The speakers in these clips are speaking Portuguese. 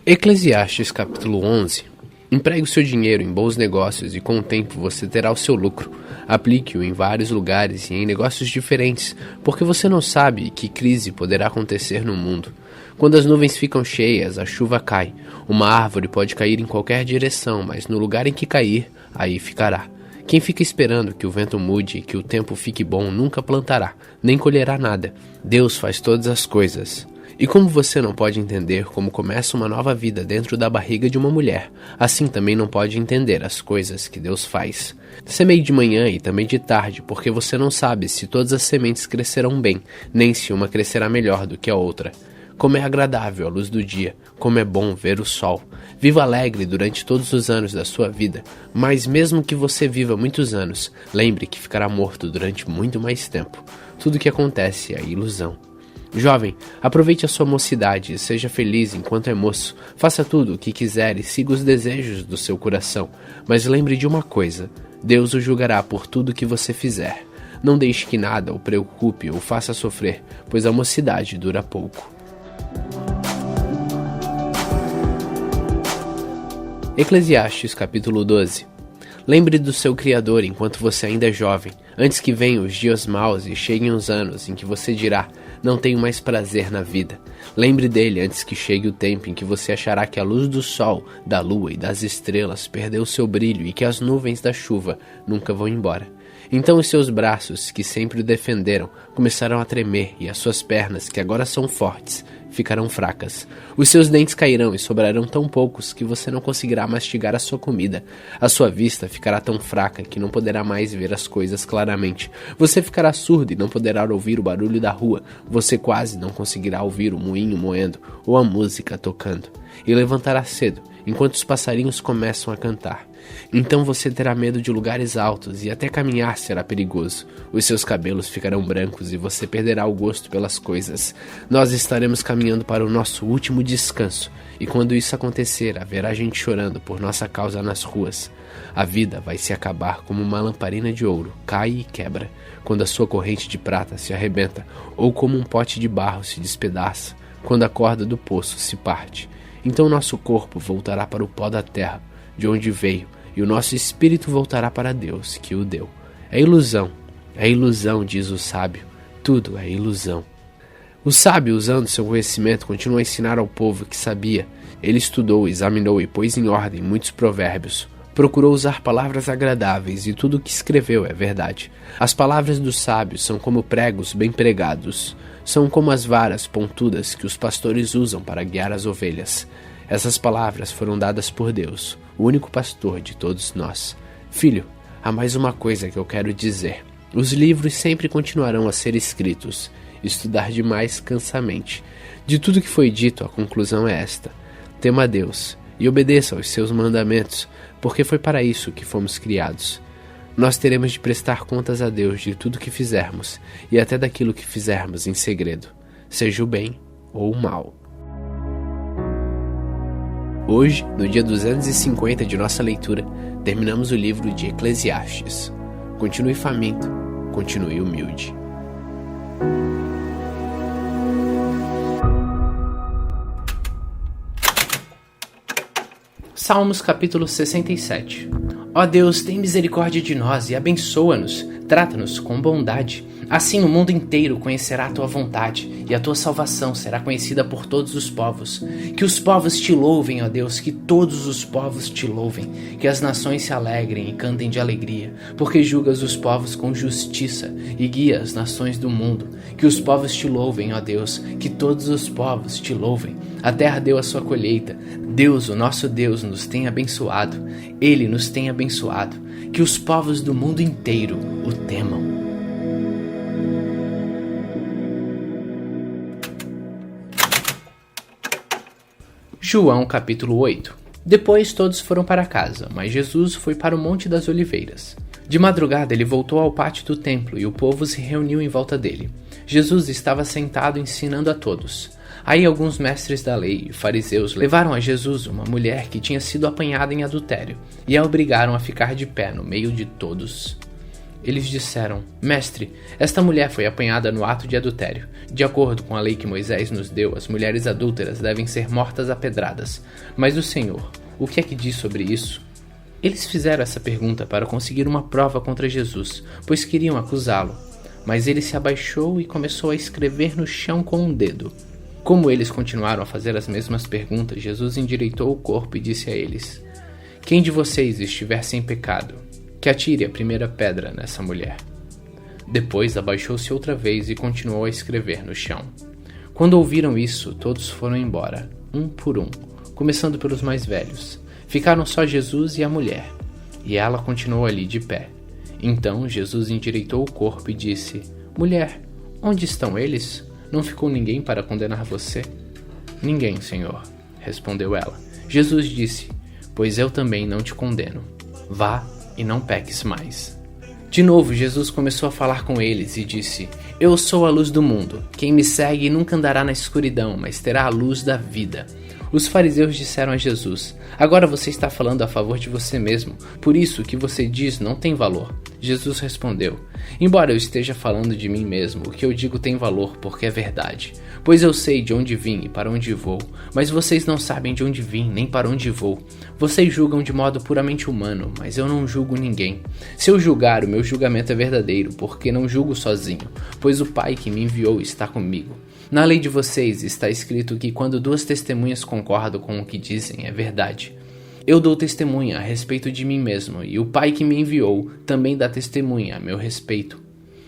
Eclesiastes capítulo 11. Empregue o seu dinheiro em bons negócios e com o tempo você terá o seu lucro. Aplique-o em vários lugares e em negócios diferentes, porque você não sabe que crise poderá acontecer no mundo. Quando as nuvens ficam cheias, a chuva cai. Uma árvore pode cair em qualquer direção, mas no lugar em que cair, aí ficará. Quem fica esperando que o vento mude e que o tempo fique bom nunca plantará, nem colherá nada. Deus faz todas as coisas. E como você não pode entender como começa uma nova vida dentro da barriga de uma mulher, assim também não pode entender as coisas que Deus faz. Semeie de manhã e também de tarde, porque você não sabe se todas as sementes crescerão bem, nem se uma crescerá melhor do que a outra. Como é agradável a luz do dia, como é bom ver o sol. Viva alegre durante todos os anos da sua vida, mas mesmo que você viva muitos anos, lembre que ficará morto durante muito mais tempo. Tudo que acontece é ilusão. Jovem, aproveite a sua mocidade e seja feliz enquanto é moço. Faça tudo o que quiser e siga os desejos do seu coração. Mas lembre de uma coisa, Deus o julgará por tudo que você fizer. Não deixe que nada o preocupe ou faça sofrer, pois a mocidade dura pouco. Eclesiastes capítulo 12. Lembre do seu Criador enquanto você ainda é jovem, antes que venham os dias maus e cheguem os anos em que você dirá, não tenho mais prazer na vida. Lembre dele antes que chegue o tempo em que você achará que a luz do sol, da lua e das estrelas perdeu seu brilho e que as nuvens da chuva nunca vão embora. Então os seus braços, que sempre o defenderam, começarão a tremer e as suas pernas, que agora são fortes, ficarão fracas. Os seus dentes cairão e sobrarão tão poucos que você não conseguirá mastigar a sua comida. A sua vista ficará tão fraca que não poderá mais ver as coisas claramente. Você ficará surdo e não poderá ouvir o barulho da rua. Você quase não conseguirá ouvir o moinho moendo ou a música tocando. E levantará cedo, enquanto os passarinhos começam a cantar. Então você terá medo de lugares altos e até caminhar será perigoso. Os seus cabelos ficarão brancos e você perderá o gosto pelas coisas. Nós estaremos caminhando para o nosso último descanso e quando isso acontecer, haverá gente chorando por nossa causa nas ruas. A vida vai se acabar como uma lamparina de ouro, cai e quebra, quando a sua corrente de prata se arrebenta, ou como um pote de barro se despedaça, quando a corda do poço se parte. Então nosso corpo voltará para o pó da terra, de onde veio, e o nosso espírito voltará para Deus, que o deu. É ilusão, diz o sábio, tudo é ilusão. O sábio, usando seu conhecimento, continua a ensinar ao povo que sabia. Ele estudou, examinou e pôs em ordem muitos provérbios. Procurou usar palavras agradáveis e tudo o que escreveu é verdade. As palavras dos sábios são como pregos bem pregados. São como as varas pontudas que os pastores usam para guiar as ovelhas. Essas palavras foram dadas por Deus, o único pastor de todos nós. Filho, há mais uma coisa que eu quero dizer. Os livros sempre continuarão a ser escritos. Estudar demais cansa a mente. De tudo que foi dito, a conclusão é esta. Tema a Deus e obedeça aos seus mandamentos, porque foi para isso que fomos criados. Nós teremos de prestar contas a Deus de tudo que fizermos e até daquilo que fizermos em segredo, seja o bem ou o mal. Hoje, no dia 250 de nossa leitura, terminamos o livro de Eclesiastes. Continue faminto, continue humilde. Salmos capítulo 67. Ó Deus, tem misericórdia de nós e abençoa-nos, trata-nos com bondade. Assim o mundo inteiro conhecerá a tua vontade, e a tua salvação será conhecida por todos os povos. Que os povos te louvem, ó Deus, que todos os povos te louvem. Que as nações se alegrem e cantem de alegria, porque julgas os povos com justiça e guias as nações do mundo. Que os povos te louvem, ó Deus, que todos os povos te louvem. A terra deu a sua colheita. Deus, o nosso Deus, nos tem abençoado. Ele nos tem abençoado. Que os povos do mundo inteiro o temam. João capítulo 8. Depois todos foram para casa, mas Jesus foi para o Monte das Oliveiras. De madrugada ele voltou ao pátio do templo e o povo se reuniu em volta dele. Jesus estava sentado ensinando a todos. Aí alguns mestres da lei e fariseus levaram a Jesus uma mulher que tinha sido apanhada em adultério e a obrigaram a ficar de pé no meio de todos. Eles disseram: Mestre, esta mulher foi apanhada no ato de adultério. De acordo com a lei que Moisés nos deu, as mulheres adúlteras devem ser mortas a pedradas. Mas o Senhor, o que é que diz sobre isso? Eles fizeram essa pergunta para conseguir uma prova contra Jesus, pois queriam acusá-lo. Mas ele se abaixou e começou a escrever no chão com um dedo. Como eles continuaram a fazer as mesmas perguntas, Jesus endireitou o corpo e disse a eles: Quem de vocês estiver sem pecado, que atire a primeira pedra nessa mulher. Depois abaixou-se outra vez e continuou a escrever no chão. Quando ouviram isso, todos foram embora, um por um, começando pelos mais velhos. Ficaram só Jesus e a mulher, e ela continuou ali de pé. Então Jesus endireitou o corpo e disse: Mulher, onde estão eles? Não ficou ninguém para condenar você? Ninguém, Senhor, respondeu ela. Jesus disse: Pois eu também não te condeno. Vá e não peques mais. De novo, Jesus começou a falar com eles e disse: Eu sou a luz do mundo. Quem me segue nunca andará na escuridão, mas terá a luz da vida. Os fariseus disseram a Jesus: Agora você está falando a favor de você mesmo, por isso o que você diz não tem valor. Jesus respondeu: Embora eu esteja falando de mim mesmo, o que eu digo tem valor porque é verdade. Pois eu sei de onde vim e para onde vou, mas vocês não sabem de onde vim nem para onde vou. Vocês julgam de modo puramente humano, mas eu não julgo ninguém. Se eu julgar, o meu julgamento é verdadeiro, porque não julgo sozinho, pois o Pai que me enviou está comigo. Na lei de vocês está escrito que quando duas testemunhas concordam com o que dizem, é verdade. Eu dou testemunha a respeito de mim mesmo, e o Pai que me enviou também dá testemunha a meu respeito.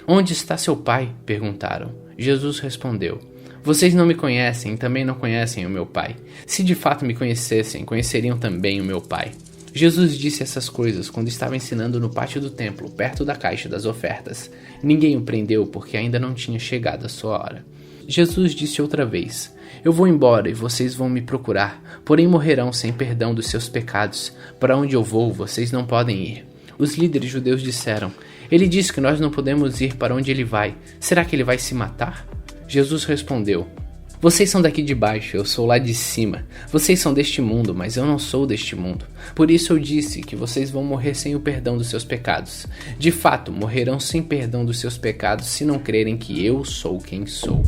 Onde está seu Pai? Perguntaram. Jesus respondeu: Vocês não me conhecem e também não conhecem o meu Pai. Se de fato me conhecessem, conheceriam também o meu Pai. Jesus disse essas coisas quando estava ensinando no pátio do templo, perto da caixa das ofertas. Ninguém o prendeu porque ainda não tinha chegado a sua hora. Jesus disse outra vez: Eu vou embora e vocês vão me procurar, porém morrerão sem perdão dos seus pecados. Para onde eu vou, vocês não podem ir. Os líderes judeus disseram: Ele diz que nós não podemos ir para onde ele vai. Será que ele vai se matar? Jesus respondeu: Vocês são daqui de baixo, eu sou lá de cima. Vocês são deste mundo, mas eu não sou deste mundo. Por isso eu disse que vocês vão morrer sem o perdão dos seus pecados. De fato, morrerão sem perdão dos seus pecados se não crerem que eu sou quem sou.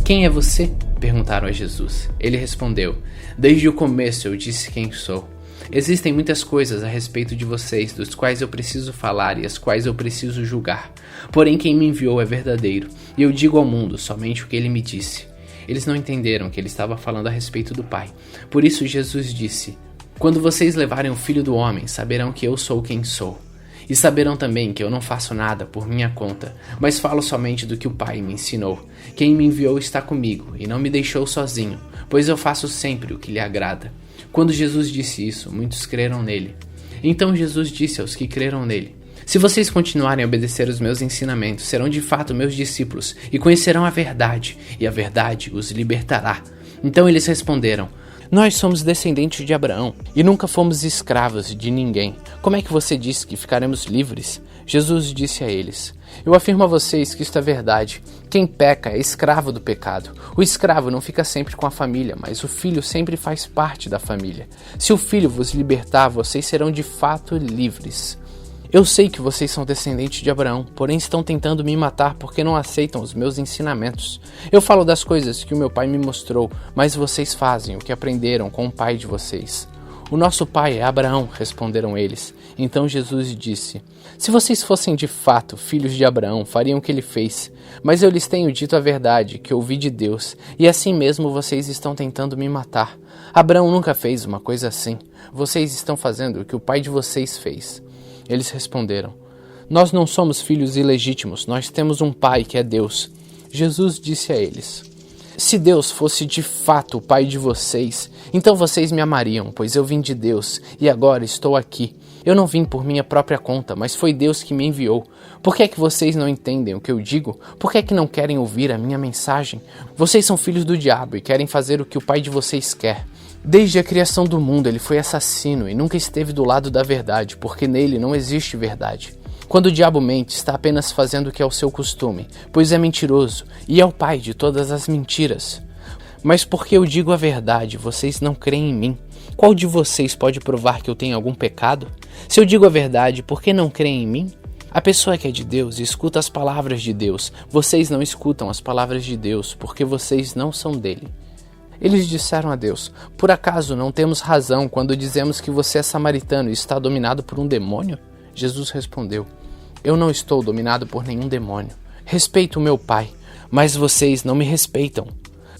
Quem é você? Perguntaram a Jesus. Ele respondeu: Desde o começo eu disse quem sou. Existem muitas coisas a respeito de vocês, dos quais eu preciso falar e as quais eu preciso julgar. Porém, quem me enviou é verdadeiro, e eu digo ao mundo somente o que ele me disse. Eles não entenderam que ele estava falando a respeito do Pai. Por isso Jesus disse: Quando vocês levarem o Filho do Homem, saberão que eu sou quem sou. E saberão também que eu não faço nada por minha conta, mas falo somente do que o Pai me ensinou. Quem me enviou está comigo e não me deixou sozinho, pois eu faço sempre o que lhe agrada. Quando Jesus disse isso, muitos creram nele. Então Jesus disse aos que creram nele: Se vocês continuarem a obedecer os meus ensinamentos, serão de fato meus discípulos e conhecerão a verdade, e a verdade os libertará. Então eles responderam: Nós somos descendentes de Abraão e nunca fomos escravos de ninguém. Como é que você diz que ficaremos livres? Jesus disse a eles: Eu afirmo a vocês que isto é verdade. Quem peca é escravo do pecado. O escravo não fica sempre com a família, mas o filho sempre faz parte da família. Se o filho vos libertar, vocês serão de fato livres. Eu sei que vocês são descendentes de Abraão, porém estão tentando me matar porque não aceitam os meus ensinamentos. Eu falo das coisas que o meu pai me mostrou, mas vocês fazem o que aprenderam com o pai de vocês. O nosso pai é Abraão, responderam eles. Então Jesus disse: Se vocês fossem de fato filhos de Abraão, fariam o que ele fez. Mas eu lhes tenho dito a verdade, que ouvi de Deus, e assim mesmo vocês estão tentando me matar. Abraão nunca fez uma coisa assim. Vocês estão fazendo o que o pai de vocês fez. Eles responderam: Nós não somos filhos ilegítimos, nós temos um pai que é Deus. Jesus disse a eles: Se Deus fosse de fato o pai de vocês, então vocês me amariam, pois eu vim de Deus e agora estou aqui. Eu não vim por minha própria conta, mas foi Deus que me enviou. Por que é que vocês não entendem o que eu digo? Por que é que não querem ouvir a minha mensagem? Vocês são filhos do diabo e querem fazer o que o pai de vocês quer. Desde a criação do mundo ele foi assassino e nunca esteve do lado da verdade, porque nele não existe verdade. Quando o diabo mente, está apenas fazendo o que é o seu costume, pois é mentiroso e é o pai de todas as mentiras. Mas porque eu digo a verdade, vocês não creem em mim. Qual de vocês pode provar que eu tenho algum pecado? Se eu digo a verdade, por que não creem em mim? A pessoa que é de Deus escuta as palavras de Deus. Vocês não escutam as palavras de Deus, porque vocês não são dele. Eles disseram a Deus: por acaso não temos razão quando dizemos que você é samaritano e está dominado por um demônio? Jesus respondeu: eu não estou dominado por nenhum demônio. Respeito o meu Pai, mas vocês não me respeitam.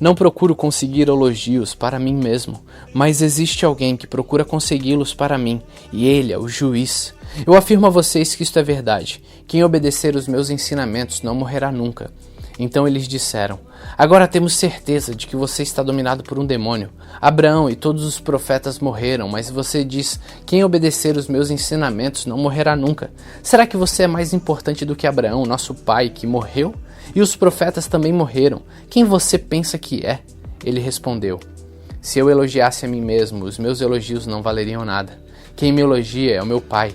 Não procuro conseguir elogios para mim mesmo, mas existe alguém que procura consegui-los para mim, e ele é o juiz. Eu afirmo a vocês que isto é verdade. Quem obedecer os meus ensinamentos não morrerá nunca. Então eles disseram: agora temos certeza de que você está dominado por um demônio. Abraão e todos os profetas morreram, mas você diz: quem obedecer os meus ensinamentos não morrerá nunca. Será que você é mais importante do que Abraão, nosso pai, que morreu? E os profetas também morreram. Quem você pensa que é? Ele respondeu: se eu elogiasse a mim mesmo, os meus elogios não valeriam nada. Quem me elogia é o meu Pai,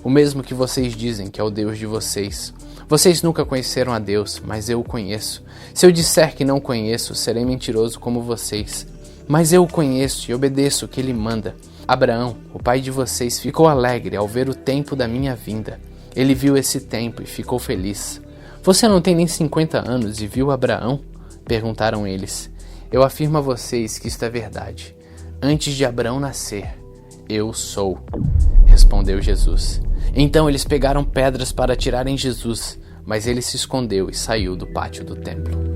o mesmo que vocês dizem que é o Deus de vocês. Vocês nunca conheceram a Deus, mas eu o conheço. Se eu disser que não conheço, serei mentiroso como vocês. Mas eu o conheço e obedeço o que ele manda. Abraão, o pai de vocês, ficou alegre ao ver o tempo da minha vinda. Ele viu esse tempo e ficou feliz. Você não tem nem 50 anos e viu Abraão? Perguntaram eles. Eu afirmo a vocês que isto é verdade. Antes de Abraão nascer, eu sou, respondeu Jesus. Então eles pegaram pedras para atirarem Jesus, mas ele se escondeu e saiu do pátio do templo.